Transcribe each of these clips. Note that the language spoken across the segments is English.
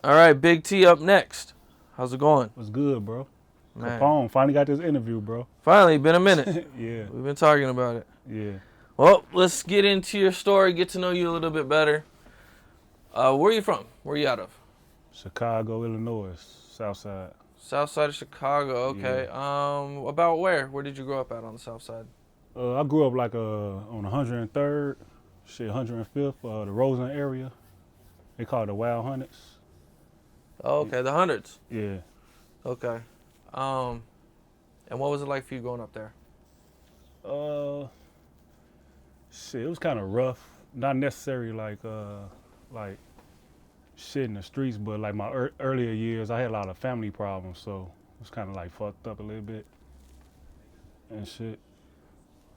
All right, Big T up next. How's it going? What's good, bro? Man, Capone finally got this interview, bro. finally, been a minute. Yeah, We've been talking about it. yeah. Well, let's get into your story, get to know you a little bit better. Where are you from? Where are you out of? Chicago, Illinois, South Side. South side of Chicago. Yeah. Okay. About where? Where did you grow up at on the south side? I grew up like on 103rd, 105th, the Roseland area. They call it the Wild Hunteds. Oh, okay, the hundreds. Yeah. Okay. Um, and what was it like for you growing up there? Uh, it was kind of rough. Not necessarily like shit in the streets, but like my earlier years, I had a lot of family problems, so it was kind of like fucked up a little bit and shit.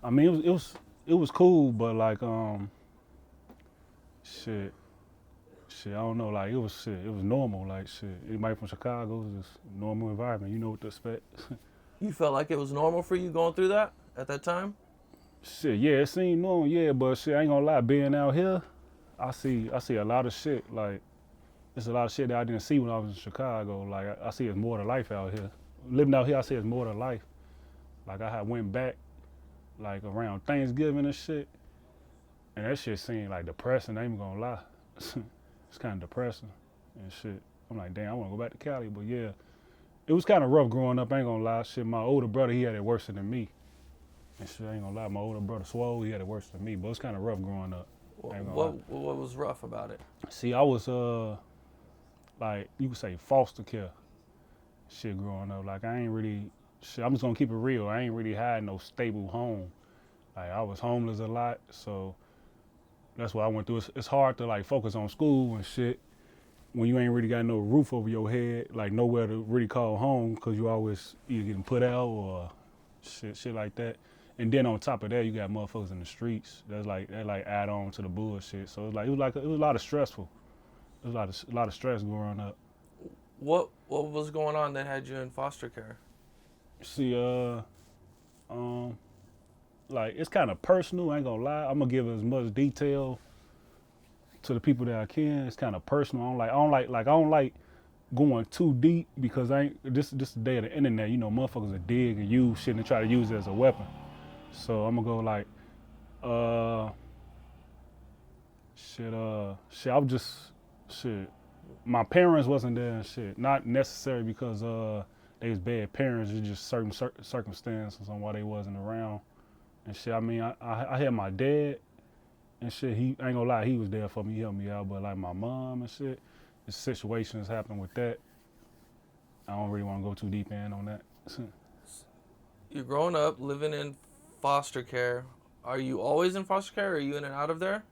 I mean, it was cool, but like shit, I don't know, like it was normal, like shit. Anybody from Chicago, it was just a normal environment. You know what to expect. You felt like it was normal for you going through that at that time? Shit, yeah, it seemed normal, yeah, but shit, I ain't gonna lie, being out here, I see a lot of shit. Like there's a lot of shit that I didn't see when I was in Chicago. Like I see it's more to life out here. Living out here, I see it's more to life. Like I had went back like around Thanksgiving and shit, and that shit seemed like depressing. I ain't even gonna lie. It's kind of depressing and shit. I'm like, damn, I want to go back to Cali, but yeah, it was kind of rough growing up. I ain't gonna lie. Shit, my older brother, he had it worse than me. And shit, I ain't gonna lie. My older brother Swole, he had it worse than me, but it's kind of rough growing up. I ain't gonna lie. What was rough about it? See, I was like you could say foster care shit growing up. Like I ain't really shit. I'm just gonna keep it real. I ain't really had no stable home. Like I was homeless a lot, so that's what I went through. It's hard to like focus on school and shit when you ain't really got no roof over your head, like nowhere to really call home, because you always either getting put out or shit like that. And then on top of that, you got motherfuckers in the streets. That add on to the bullshit. So it was a lot of stressful. It was a lot of stress growing up. What was going on that had you in foster care? See, um, like it's kind of personal. I ain't gonna lie. I'm gonna give as much detail to the people that I can. It's kind of personal. I don't like going too deep because I ain't this the day of the internet. You know, motherfuckers are dig and use shit and try to use it as a weapon. So I'm gonna go like, uh, shit. I was just shit. My parents wasn't there and shit. Not necessarily because they was bad parents. It's just certain circumstances on why they wasn't around and shit. I mean, I had my dad and shit. He I ain't gonna lie, he was there for me, he helped me out. But like my mom and shit, the situations happened with that. I don't really want to go too deep in on that. You're growing up living in foster care. Are you always in foster care? Or are you in and out of there?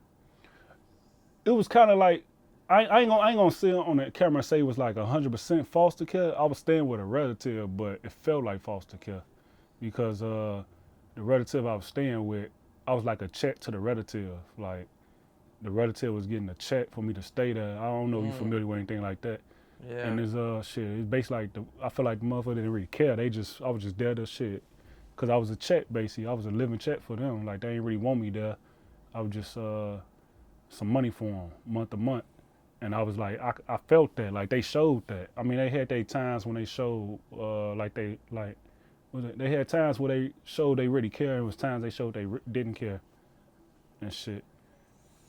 It was kind of like I ain't gonna sit on the camera and say it was like 100% foster care. I was staying with a relative, but it felt like foster care because the relative I was staying with, I was like a check to the relative. Like the relative was getting a check for me to stay there. I don't know if you familiar with anything like that. Yeah. And it's shit. It's basically like I feel like the motherfucker didn't really care. I was just there to shit, cause I was a check basically. I was a living check for them. Like they didn't really want me there. I was just some money for them month to month. And I was like, I felt that, like they showed that. I mean, they had their times when they showed, they had times where they showed they really care, and it was times they showed they didn't care, and shit.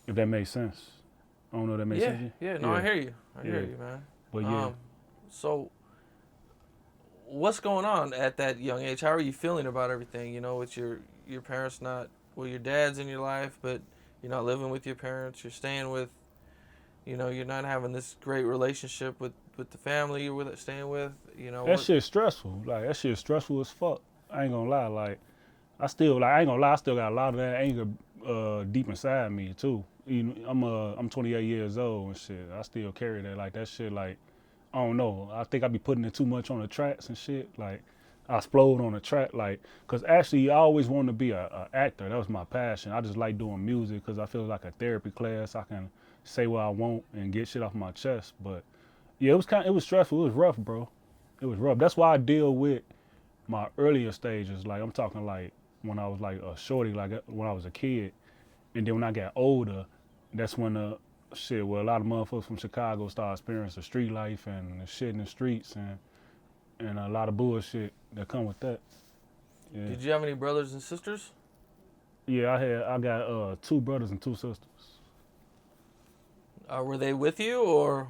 If that makes sense, I don't know if that makes sense. Yeah. No, I hear you. I hear you, man. But yeah, So, what's going on at that young age? How are you feeling about everything? You know, with your parents not, well, your dad's in your life, but you're not living with your parents. You're staying with, you're not having this great relationship with the family you're staying with. that shit's stressful. Like that shit's stressful as fuck. I ain't gonna lie. Like I ain't gonna lie. I still got a lot of that anger deep inside me too. I'm 28 years old and shit. I still carry that. Like that shit. Like I don't know. I think I be putting it too much on the tracks and shit. Like I explode on the track. Like, cause actually I always wanted to be a actor. That was my passion. I just like doing music cause I feel like a therapy class. I can say what I want and get shit off my chest. But yeah, it was stressful. It was rough, bro. It was rough. That's why I deal with my earlier stages. Like I'm talking like when I was like a shorty, like when I was a kid, and then when I got older, that's when shit, where a lot of motherfuckers from Chicago start experiencing street life and the shit in the streets and a lot of bullshit that come with that. Yeah. Did you have any brothers and sisters? Yeah, I got 2 brothers and 2 sisters. Were they with you, or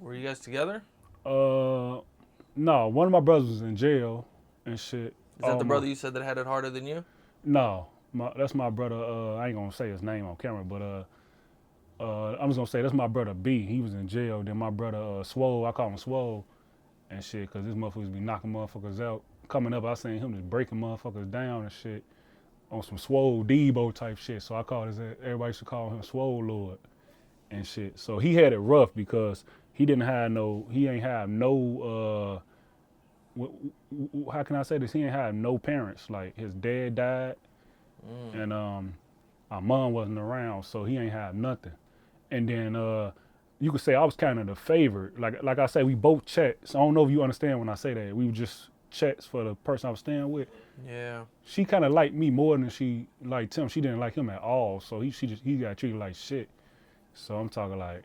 were you guys together? No, one of my brothers was in jail and shit. Is that the brother you said that had it harder than you? No, that's my brother. I ain't gonna say his name on camera, but I'm just gonna say that's my brother B. He was in jail. Then my brother Swole, I call him Swole and shit, cause this motherfuckers be knocking motherfuckers out. Coming up, I seen him just breaking motherfuckers down and shit on some Swole Debo type shit. So I called everybody should call him Swole Lord and shit. So he had it rough because he ain't have no how can I say this? He ain't have no parents. Like his dad died, and our mom wasn't around, so he ain't have nothing. And then you could say I was kind of the favorite. Like I said, we both checks. I don't know if you understand when I say that. We were just checks for the person I was staying with. Yeah. She kind of liked me more than she liked him. She didn't like him at all, so he got treated like shit. So I'm talking like,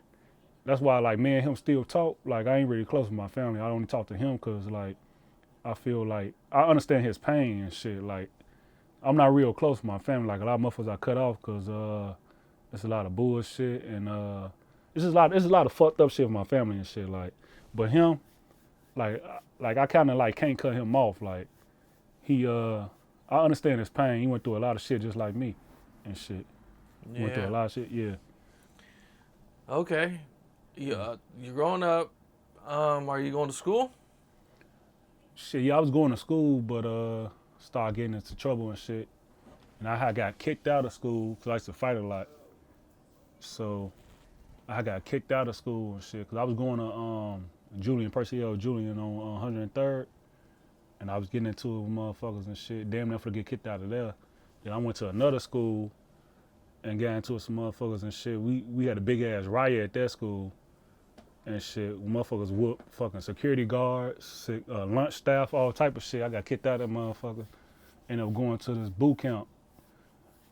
that's why like me and him still talk. Like I ain't really close with my family. I only talk to him because like I feel like I understand his pain and shit. Like I'm not real close with my family. Like a lot of motherfuckers I cut off because it's a lot of bullshit and it's a lot of fucked up shit with my family and shit. Like, but him, like I kind of like can't cut him off. Like I understand his pain. He went through a lot of shit just like me and shit. Yeah. Went through a lot of shit. Yeah. Okay. You're growing up. Are you going to school? Shit, yeah, I was going to school, but started getting into trouble and shit. And I had got kicked out of school because I used to fight a lot. So I got kicked out of school and shit because I was going to Percival Julian on 103rd. And I was getting into it with motherfuckers and shit. Damn near to get kicked out of there. Then I went to another school and got into it with some motherfuckers and shit. We had a big ass riot at that school and shit. Motherfuckers whooped fucking security guards, lunch staff, all type of shit. I got kicked out of that motherfucker. Ended up going to this boot camp.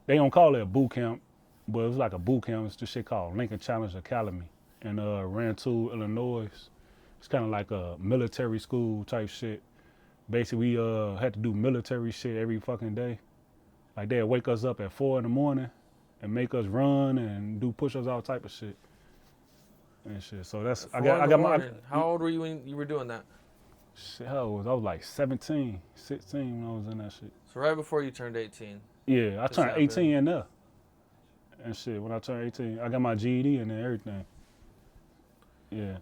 They don't call it a boot camp, but it was like a boot camp. It's this shit called Lincoln Challenge Academy in Rantoul, Illinois. It's kind of like a military school type shit. Basically, we had to do military shit every fucking day. Like they'd wake us up at 4 in the morning and make us run and do push-ups, all type of shit. And shit. So that's I got my. How old were you when you were doing that? Shit, I was like 17, 16 when I was in that shit. So right before you turned 18. Yeah, I turned 18 in there. And shit, when I turned 18, I got my GED and everything. Yeah.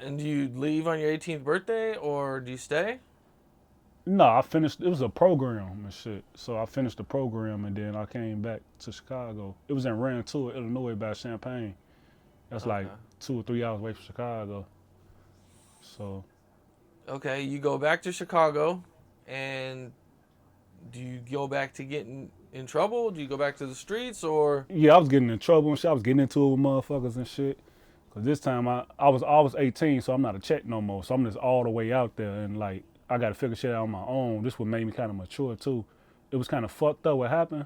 And do you leave on your 18th birthday or do you stay? No, I finished. It was a program and shit. So I finished the program and then I came back to Chicago. It was in Rantoul, Illinois, by Champaign. That's like 2 or 3 hours away from Chicago. So. Okay, you go back to Chicago, and do you go back to getting in trouble? Do you go back to the streets, or? Yeah, I was getting in trouble and shit. I was getting into it with motherfuckers and shit. Cause this time I was 18, so I'm not a check no more. So I'm just all the way out there, and like I got to figure shit out on my own. This would make me kind of mature too. It was kind of fucked up what happened.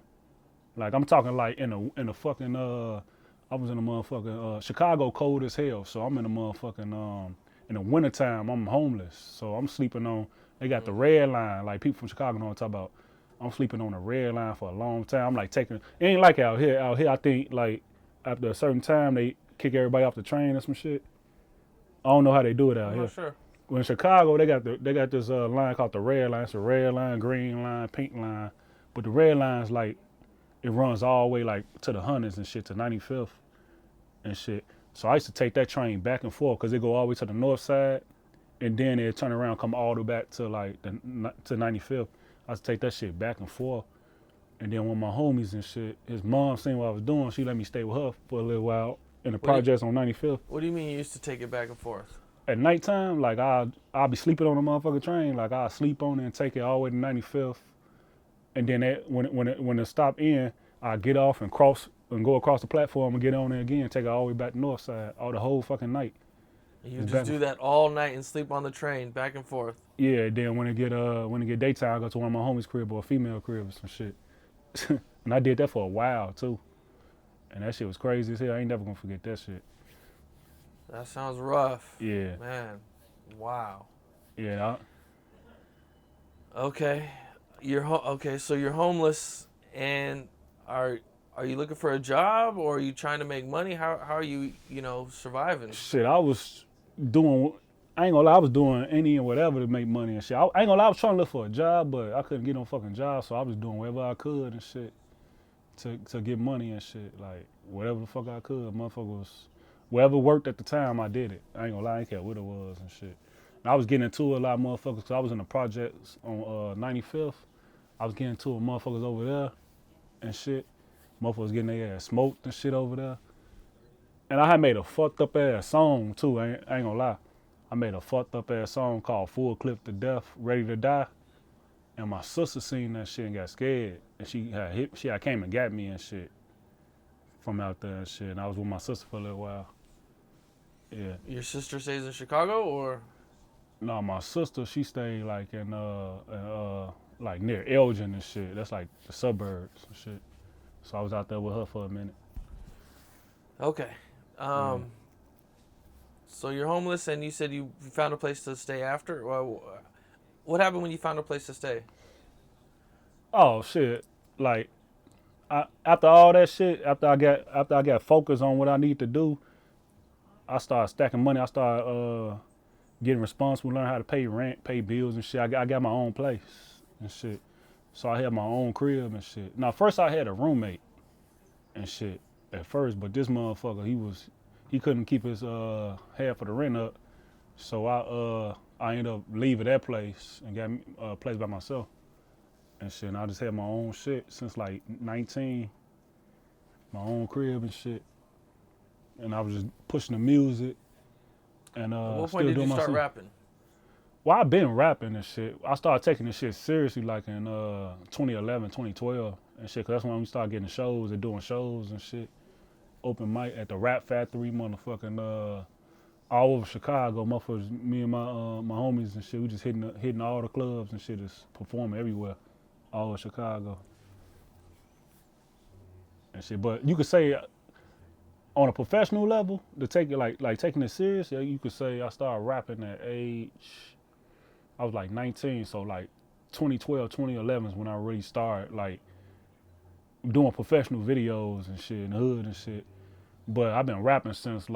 Like I'm talking like in a fucking I was in a motherfucking Chicago cold as hell, so I'm in a motherfucking in the wintertime I'm homeless, so I'm sleeping on. They got the red line, like people from Chicago know what I'm talking about. I'm sleeping on the red line for a long time. I'm like taking. It ain't like out here. Out here, I think like after a certain time they kick everybody off the train or some shit. I don't know how they do it out here. Sure. Well, in Chicago, they got this line called the red line. It's a red line, green line, pink line. But the red line's like, it runs all the way like to the hundreds and shit, to 95th and shit. So I used to take that train back and forth because it go all the way to the north side, and then it turn around, come all the way back to like to 95th. I used to take that shit back and forth. And then one of my homies and shit, his mom seen what I was doing. She let me stay with her for a little while in the projects on 95th. What do you mean you used to take it back and forth? At nighttime, like I'll be sleeping on the motherfucking train. Like I'll sleep on it and take it all the way to 95th. And then when it stop in, I get off and cross and go across the platform and get on there again, take it all the way back to north side, all the whole fucking night. You just do that all night and sleep on the train back and forth. Yeah, then when it get daytime, I go to one of my homies' crib or a female crib or some shit. And I did that for a while too. And that shit was crazy as hell. I ain't never gonna forget that shit. That sounds rough. Yeah, Man. Wow. yeah. Okay. Okay, so you're homeless and are are you looking for a job or are you trying to make money? How are you, surviving? Shit, I was doing. I ain't gonna lie, I was doing any and whatever to make money and shit. I ain't gonna lie, I was trying to look for a job, but I couldn't get no fucking job, so I was doing whatever I could and shit to get money and shit. Like whatever the fuck I could, motherfuckers. Whatever worked at the time, I did it. I ain't gonna lie, I ain't care what it was and shit. And I was getting into it a lot of motherfuckers because I was in the projects on 95th. I was getting into it with motherfuckers over there and shit. Motherfuckers getting their ass smoked and shit over there. And I had made a fucked up ass song too. I ain't gonna lie. I made a fucked up ass song called Full Clip to Death, Ready to Die. And my sister seen that shit and got scared. And she had came and got me and shit from out there and shit. And I was with my sister for a little while. Yeah. Your sister stays in Chicago or No, my sister, she stayed like in like near Elgin and shit. That's like the suburbs and shit. So I was out there with her for a minute. okay. So you're homeless and you said you found a place to stay after? Well, what happened when you found a place to stay? Oh shit. Like after all that shit, after I got focused on what I need to do, I started stacking money. I started getting responsible, learning how to pay rent, pay bills and shit. I got my own place and shit. So I had my own crib and shit. Now first I had a roommate and shit at first, but this motherfucker, he couldn't keep his half of the rent up. So I ended up leaving that place and got a place by myself and shit. And I just had my own shit since like 19, my own crib and shit. And I was just pushing the music and At what still point did doing you my start shit. rapping? Well, I've been rapping and shit. I started taking this shit seriously like in 2011, 2012 and shit. Cause that's when we started getting shows and doing shows and shit. Open mic at the Rap Factory, motherfucking all over Chicago. Motherfuckers, me and my homies and shit. We just hitting all the clubs and shit. Just performing everywhere, all over Chicago and shit. But you could say on a professional level, to take it like taking it serious, yeah, you could say I started rapping at age. I was like 19, so like 2012, 2011 is when I really started like doing professional videos and shit in the hood and shit. But I've been rapping since since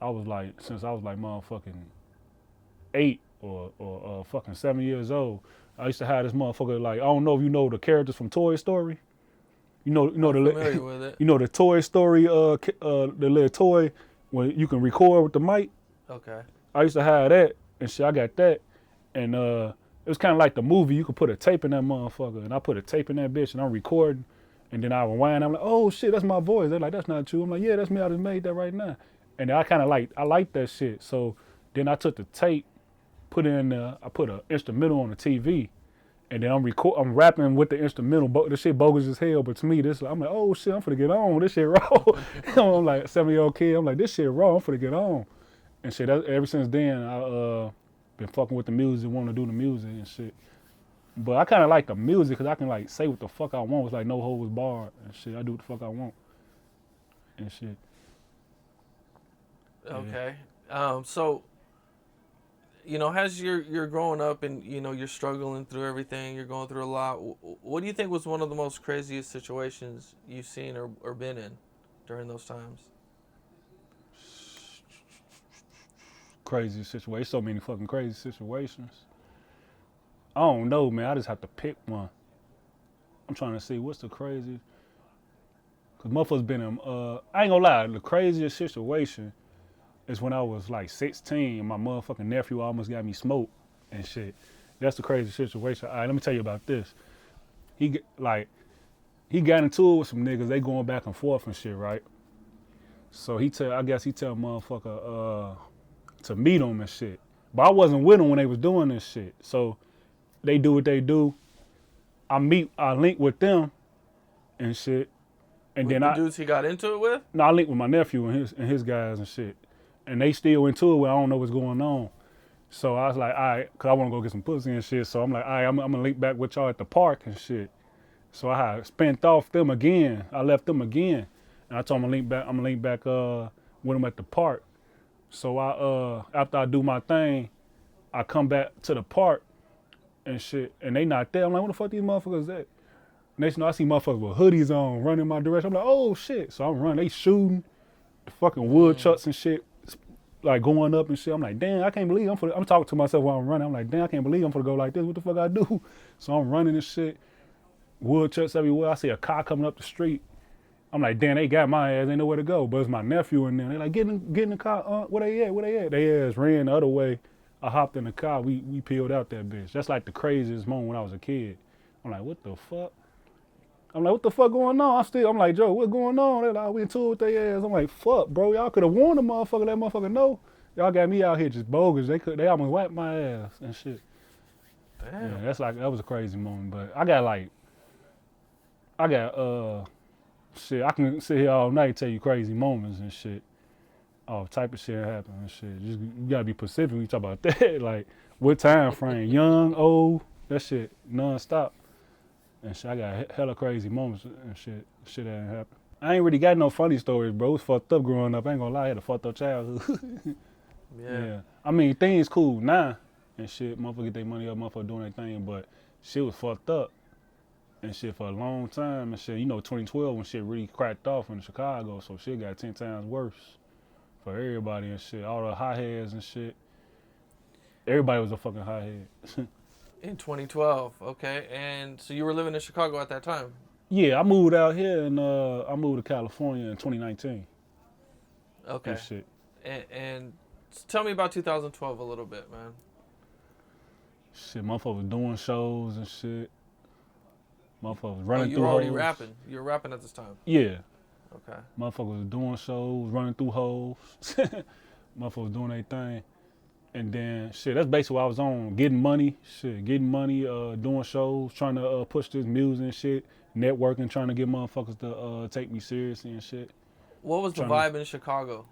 I was like motherfucking 8 or fucking 7 years old. I used to have this motherfucker like I don't know if you know the characters from Toy Story. You know I'm familiar with it. you know the Toy Story the little toy when you can record with the mic. Okay. I used to have that and shit. I got that. And it was kind of like the movie. You could put a tape in that motherfucker, and I put a tape in that bitch, and I'm recording, and then I rewind. I'm like, oh shit, that's my voice. They're like, that's not true. I'm like, yeah, that's me. I just made that right now. And I kind of I like that shit. So then I took the tape, put it in there. I put an instrumental on the TV, and then I'm rapping with the instrumental. This shit bogus as hell, but to me, I'm like, oh shit, I'm finna get on. This shit raw. I'm like 7-year-old kid. I'm like, this shit raw. I'm finna get on. And shit. Ever since then, I been fucking with the music, wanting to do the music and shit. But I kind of like the music because I can like say what the fuck I want. It's like no holds barred and shit. I do what the fuck I want and shit. Okay. So, as you're growing up and you're struggling through everything, you're going through a lot. What do you think was one of the most craziest situations you've seen or been in during those times? Crazy situation. So many fucking crazy situations. I don't know, man. I just have to pick one. I'm trying to see what's the craziest. Cause motherfuckers been in. I ain't gonna lie. The craziest situation is when I was like 16 and my motherfucking nephew almost got me smoked and shit. That's the crazy situation. All right, let me tell you about this. He got into it with some niggas. They going back and forth and shit, right? So I guess he tell motherfucker to meet him and shit. But I wasn't with them when they was doing this shit. So they do what they do. I link with them and shit. And With then the dudes he got into it with? I link with my nephew and his guys and shit. And they still into it where I don't know what's going on. So I was like, all right, because I want to go get some pussy and shit. So I'm like, all right, I'm going to link back with y'all at the park and shit. So I had spent off them again. I left them again. And I told him I'm gonna link back with him at the park. So after I do my thing, I come back to the park and shit, and they not there. I'm like, what the fuck these motherfuckers at? Next thing I see motherfuckers with hoodies on running my direction. I'm like, oh shit. So I'm running, they shooting the fucking wood chucks and shit, like going up and shit. I'm like, damn, I can't believe I'm talking to myself while I'm running. I'm like, damn, I can't believe I'm gonna go like this. What the fuck I do? So I'm running and shit. Wood chucks everywhere. I see a car coming up the street. I'm like, damn, they got my ass. Ain't nowhere to go. But it's my nephew in there. They like, get in the car. Where they at? Where they at? They ass ran the other way. I hopped in the car. We peeled out that bitch. That's like the craziest moment when I was a kid. I'm like, what the fuck? I'm like, what the fuck going on? I'm like, Joe, what going on? They're like, we in tour with their ass. I'm like, fuck, bro. Y'all could have warned the motherfucker. That motherfucker know. Y'all got me out here just bogus. They almost wiped my ass and shit. Damn. Yeah, that was a crazy moment. But I got shit. I can sit here all night and tell you crazy moments and shit. All type of shit happen and shit. Just you gotta be specific when you talk about that. Like what time frame? Young, old, that shit non-stop. And shit, I got hella crazy moments and shit. Shit that ain't happen. I ain't really got no funny stories, bro. It was fucked up growing up. I ain't gonna lie, I had a fucked up childhood. Yeah. I mean, things cool now and shit. Motherfucker get their money up, motherfucker doing their thing, but shit was fucked up and shit for a long time and shit. You know, 2012 when shit really cracked off in Chicago, so shit got 10 times worse for everybody and shit. All the hotheads and shit. Everybody was a fucking hothead. In 2012, okay. And so you were living in Chicago at that time? Yeah, I moved out here and I moved to California in 2019 Okay. and shit. And tell me about 2012 a little bit, man. Shit, motherfuckers was doing shows and shit. Motherfuckers was Oh, running you through were already hoes. rapping. You were rapping at this time. Yeah. Okay. Motherfuckers was doing shows, running through hoes. Motherfuckers was doing their thing. And then, shit, that's basically what I was on. Getting money, doing shows, trying to push this music and shit, networking, trying to get motherfuckers to take me seriously and shit. What was the vibe in Chicago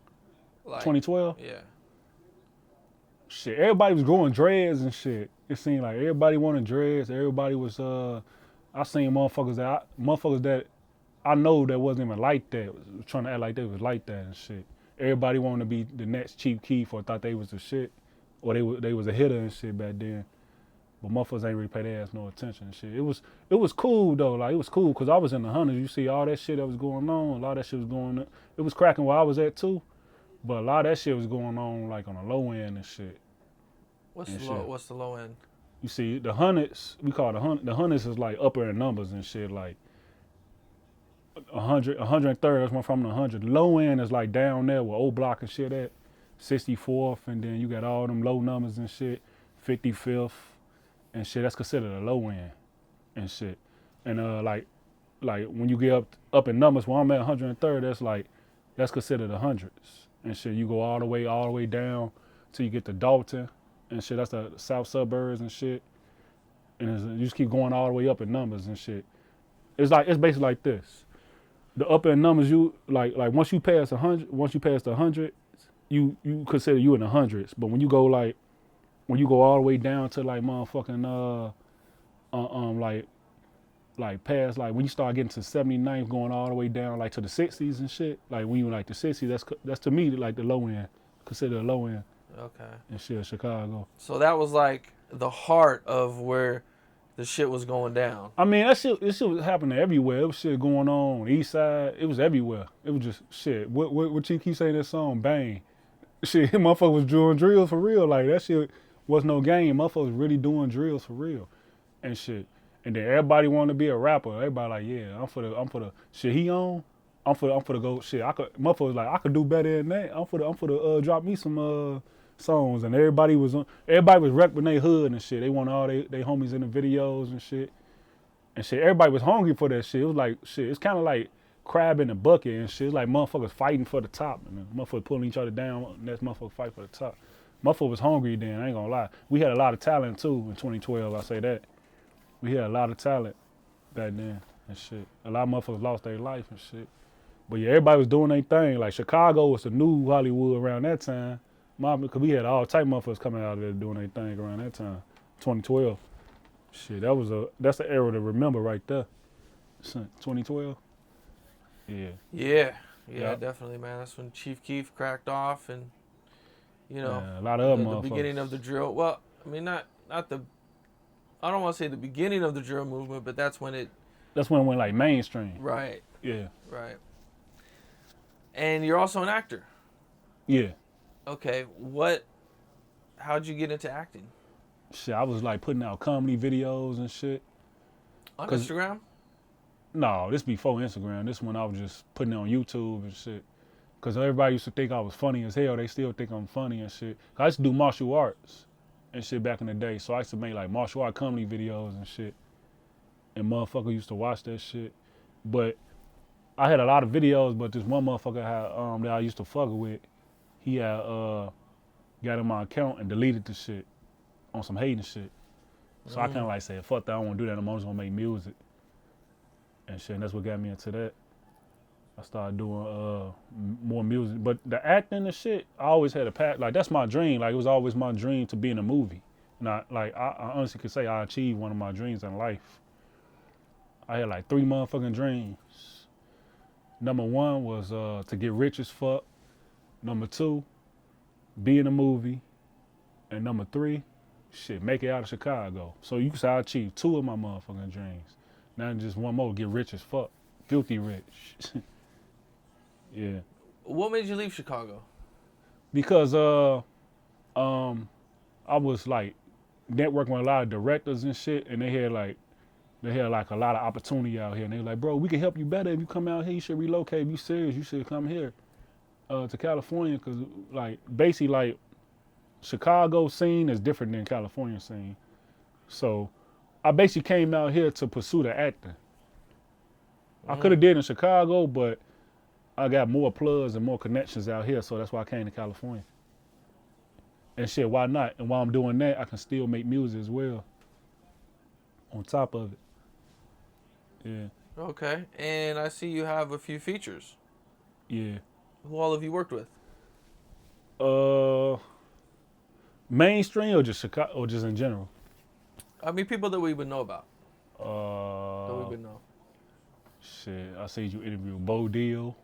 like? 2012? Yeah. Shit, everybody was growing dreads and shit. It seemed like everybody wanted dreads. Everybody was, I seen motherfuckers that I know that wasn't even like that, was trying to act like they was like that and shit. Everybody wanted to be the next Chief Keef or thought they was the shit. Or they was a hitter and shit back then. But motherfuckers ain't really pay their ass no attention and shit. It was cool though. Like it was cool because I was in the hundreds. You see all that shit that was going on. A lot of that shit was going on. It was cracking where I was at too. But a lot of that shit was going on like on the low end and shit. What's the low end? You see the hundreds, we call the hundreds is like upper in numbers and shit, like 100, 130, that's one from the 100. Low end is like down there where old block and shit at, 64th, and then you got all them low numbers and shit, 55th and shit. That's considered a low end and shit. And like when you get up in numbers, where I'm at 130, that's considered the hundreds and shit. You go all the way down till you get to Dalton and shit. That's the south suburbs and shit. And you just keep going all the way up in numbers and shit. It's basically like this. The upper end numbers, you like once you pass the 100, you consider you in the hundreds. But when you go all the way down to like motherfucking like past like when you start getting to 79th, going all the way down like to the 60s and shit. Like when you like the 60s, that's to me like the low end, consider the low end. Okay. And shit, Chicago. So that was like the heart of where the shit was going down. I mean, this shit was happening everywhere. It was shit going on east side. It was everywhere. It was just shit. What you keep saying that song, Bang. Shit, motherfucker was doing drills for real. Like, that shit was no game. Motherfucker was really doing drills for real and shit. And then everybody wanted to be a rapper. Everybody like, yeah, I'm for the shit he on. I'm for the go shit. Motherfucker was like, I could do better than that. I'm for the drop me some songs, and everybody was repping their hood and shit. They wanted all they homies in the videos and shit. And shit, everybody was hungry for that shit. It was like shit. It's kind of like crab in the bucket and shit. It's like motherfuckers fighting for the top, and motherfuckers pulling each other down. And that's motherfuckers fight for the top. Motherfuckers was hungry then. I ain't gonna lie. We had a lot of talent too in 2012. I say that. We had a lot of talent back then and shit. A lot of motherfuckers lost their life and shit. But yeah, everybody was doing their thing. Like Chicago was the new Hollywood around that time. Because we had all type motherfuckers coming out of there doing their thing around that time, 2012. Shit, that's the era to remember right there. 2012. Yeah. Yeah, Yep. definitely, man. That's when Chief Keef cracked off, and A lot of other the beginning of the motherfuckers. drill. Well, I mean, not the. I don't want to say the beginning of the drill movement, but that's when it. That's when it went like mainstream. Right, Yeah. right. And you're also an actor. Yeah. Okay, what? How'd you get into acting? Shit, I was like putting out comedy videos and shit. On Cause Instagram? no, this before Instagram. This one I was just putting it on YouTube and shit. Cause everybody used to think I was funny as hell. They still think I'm funny and shit. I used to do martial arts and shit back in the day. So I used to make like martial art comedy videos and shit. And motherfucker used to watch that shit. But I had a lot of videos, but this one motherfucker that I used to fuck with, he had got in my account and deleted the shit on some hating shit. So I kind of like said, fuck that, I don't want to do that. I'm just gonna make music and shit. And that's what got me into that. I started doing more music, but the acting and shit, I always had a path. Like that's my dream. Like it was always my dream to be in a movie. And I honestly could say I achieved one of my dreams in life. I had like 3 motherfucking dreams. Number 1 was to get rich as fuck. Number 2, be in a movie. And number 3, shit, make it out of Chicago. So you can say I achieved 2 of my motherfucking dreams. Now just one more, get rich as fuck. Filthy rich. Yeah. What made you leave Chicago? Because I was like networking with a lot of directors and shit, and they had like a lot of opportunity out here. And they were like, bro, we can help you better if you come out here. You should relocate. If you serious, you should come here to California, because like basically like Chicago scene is different than California scene. So I basically came out here to pursue the acting. I could have did in Chicago, but I got more plugs and more connections out here, so that's why I came to California. And shit, why not? And while I'm doing that, I can still make music as well on top of it. Yeah, Okay, and I see you have a few features. yeah. Who all have you worked with? Uh, Mainstream or just Chicago or just in general? I mean, people that we would know about. That we Uh, would know. Shit. I see you interview Bo Deal.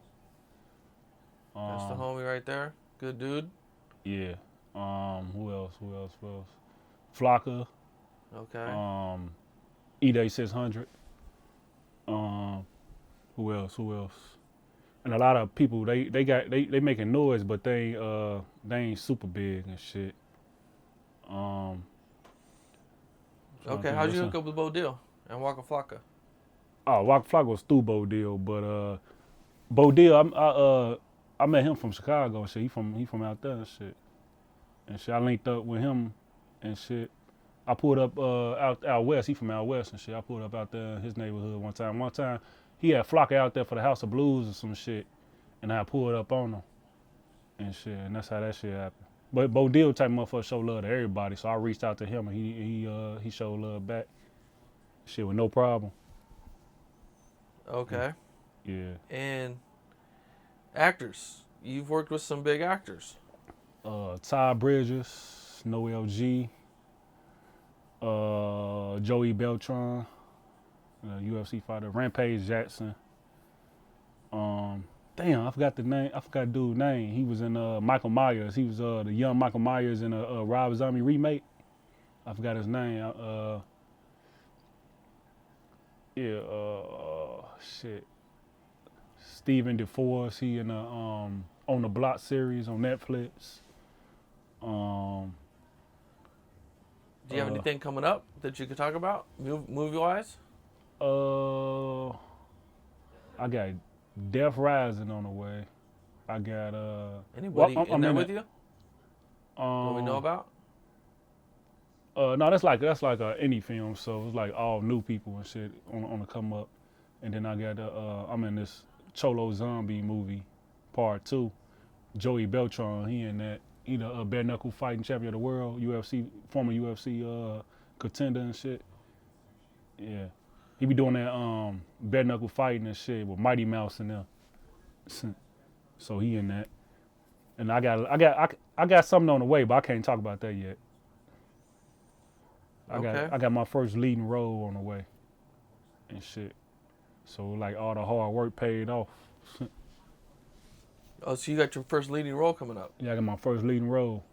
That's the homie right there. Good dude. Yeah. Who else? Who else? Who else? Flocka. Okay. E-Day 600. Who else? Who else? And a lot of people they making noise, but they ain't super big and shit. Trying to Okay, think how'd you what's hook up with Bo Deal and Waka Flocka? Waka Flocka was through Bo Deal, but Bo Deal I met him from Chicago and shit. He from out there and shit. And shit, I linked up with him and shit. I pulled up out west. He from out west and shit. I pulled up out there in his neighborhood one time. One time he had Flocka out there for the House of Blues or some shit, and I pulled up on him and shit. And that's how that shit happened. But Bo Deal type motherfucker show love to everybody, so I reached out to him and he showed love back. Shit with no problem. Okay. Yeah. And actors. You've worked with some big actors. Ty Bridges, No LG, Joey Beltran, UFC fighter, Rampage Jackson. Damn, I forgot the name. I forgot dude's name. He was in Michael Myers. He was the young Michael Myers in a Rob Zombie remake. I forgot his name. Shit. Steven DeForest. He in the On the Block series on Netflix. Do you have anything coming up that you could talk about, movie wise? I got Death Rising on the way. I got Anybody in there with it. you that we know about? No, that's like a indie film, so it's like all new people and shit on the come up. And then I got I'm in this Cholo Zombie movie, part 2. Joey Beltran, he in that. He the bare knuckle fighting champion of the world, former UFC contender and shit. Yeah, he be doing that bare knuckle fighting and shit with Mighty Mouse and them. So he in that. And I got something on the way, but I can't talk about that yet. I got my first leading role on the way and shit. So like all the hard work paid off. Oh, so you got your first leading role coming up. Yeah, I got my first leading role.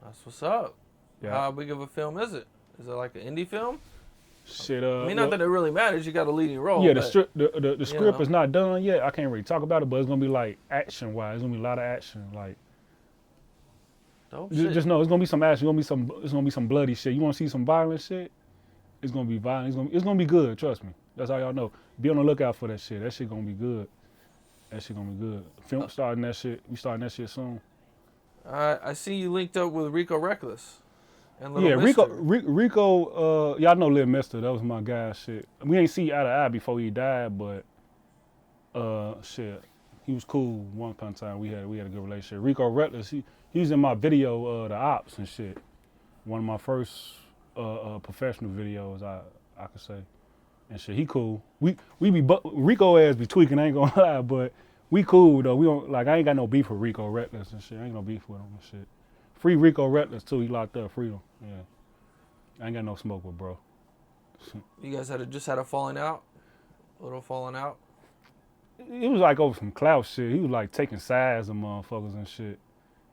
That's what's up. Yeah. How big of a film is it? Is it like an indie film? Shit, I mean, not that it really matters. You got a leading role. yeah, but, the script know. is not done yet. I can't really talk about it, but it's gonna be like action wise. It's gonna be a lot of action. Like, Dope shit. just know it's gonna be some action. It's gonna be some bloody shit. You want to see some violent shit? It's gonna be violent. It's gonna be good. Trust me. That's all y'all know. Be on the lookout for that shit. That shit gonna be good. That shit gonna be good. Film starting that shit. We starting that shit soon. I see you linked up with Rico Recklezz. And Yeah, Rico. Rico. Y'all know Lil Mister. That was my guy. Shit. We ain't see eye to eye before he died, but shit, he was cool. One time we had a good relationship. Rico Recklezz. He was in my video, the Ops and shit. One of my first professional videos, I could say. And shit, he cool. Rico ass be tweaking. I ain't gonna lie, but we cool though. We don't like. I ain't got no beef with Rico Recklezz and shit. I ain't no beef with him and shit. Free Rico Recklezz too. He locked up. Freedom. Yeah. I ain't got no smoke with bro. You guys just had a falling out? A little falling out? It was like over some clout shit. He was like taking sides of motherfuckers and shit.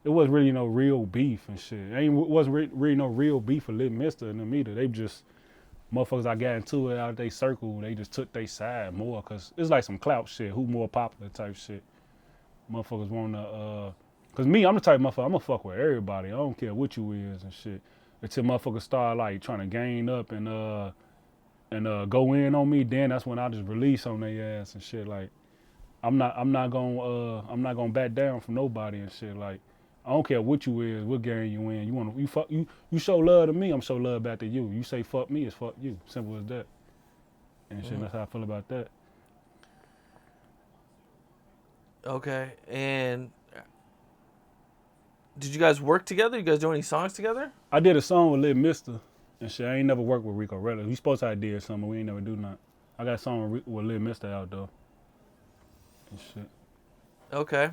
It wasn't really no real beef and shit. It wasn't really no real beef for Lil Mister and them either. They just, motherfuckers I got into it out of their circle, they just took their side more because it's like some clout shit. Who more popular type shit. Motherfuckers want to, because me, I'm the type of motherfucker, I'm going to fuck with everybody. I don't care what you is and shit. Until motherfuckers start like trying to gain up and go in on me, then that's when I just release on their ass and shit. Like, I'm not gonna back down from nobody and shit. Like, I don't care what you is, what gang you in. You show love to me, I'm show love back to you. You say fuck me, it's fuck you. Simple as that. And shit, that's how I feel about that. Okay, and did you guys work together? You guys do any songs together? I did a song with Lil Mister and shit. I ain't never worked with Rico Recklezz. We supposed to have did something, but we ain't never do nothing. I got a song with Lil Mister out though. And shit. Okay.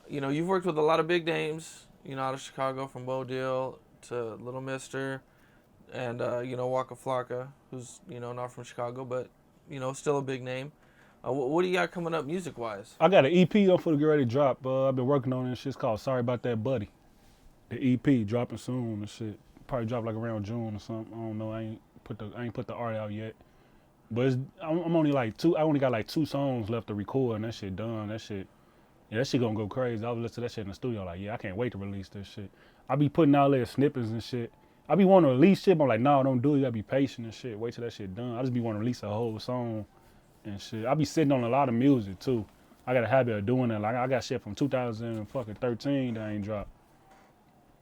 You know, you've worked with a lot of big names, you know, out of Chicago, from Bo Deal to Little Mister, and, you know, Waka Flocka, who's, you know, not from Chicago, but, you know, still a big name. What do you got coming up music-wise? I got an EP up for the get ready to drop. I've been working on it and shit. It's called Sorry About That Buddy. The EP dropping soon and shit. Probably drop like around June or something. I don't know. I ain't put the art out yet. But I'm only like I only got like 2 songs left to record and that shit done. That shit gonna go crazy. I was listening to that shit in the studio like, yeah, I can't wait to release this shit. I be putting out little snippets and shit. I be wanting to release shit, but I'm like, no, don't do it. You gotta be patient and shit. Wait till that shit done. I just be wanting to release a whole song and shit. I be sitting on a lot of music too. I got a habit of doing that. Like, I got shit from 2013 that I ain't dropped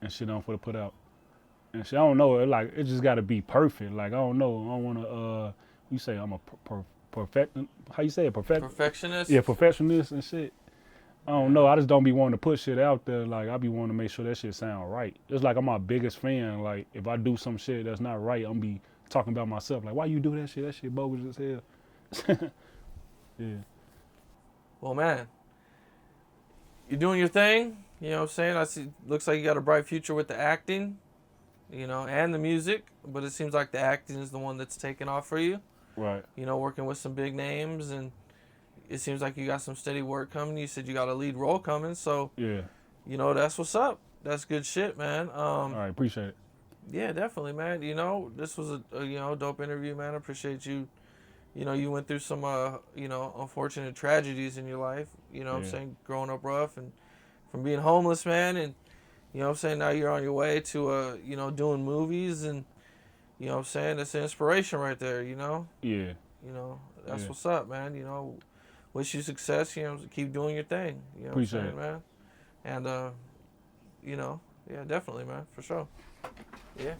and shit on for to put out. And shit, I don't know. It just gotta be perfect. Like, I don't know. I don't wanna. You say I'm a perfect. How you say it? Perfectionist? Yeah, perfectionist and shit. I don't know. I just don't be wanting to put shit out there. Like, I be wanting to make sure that shit sound right. It's like I'm my biggest fan. Like, if I do some shit that's not right, I'm be talking about myself. Like, why you do that shit? That shit bogus as hell. Yeah. Well, man, you're doing your thing. You know what I'm saying? I see. Looks like you got a bright future with the acting, you know, and the music. But it seems like the acting is the one that's taking off for you. Right. You know, working with some big names, and it seems like you got some steady work coming. You said you got a lead role coming, so Yeah. you know, that's what's up. That's good shit, man. All right. Appreciate it. Yeah, definitely, man. You know, this was a you know, dope interview, man. I appreciate you. You know, you went through some you know, unfortunate tragedies in your life. You know what I'm saying? Growing up rough and from being homeless, man, and you know what I'm saying, now you're on your way to you know, doing movies, and you know what I'm saying, that's an inspiration right there, you know? Yeah. You know, that's what's up, man. You know, wish you success, you know, keep doing your thing. You know Appreciate what I'm saying, man? And you know, yeah, definitely, man, for sure. Yeah.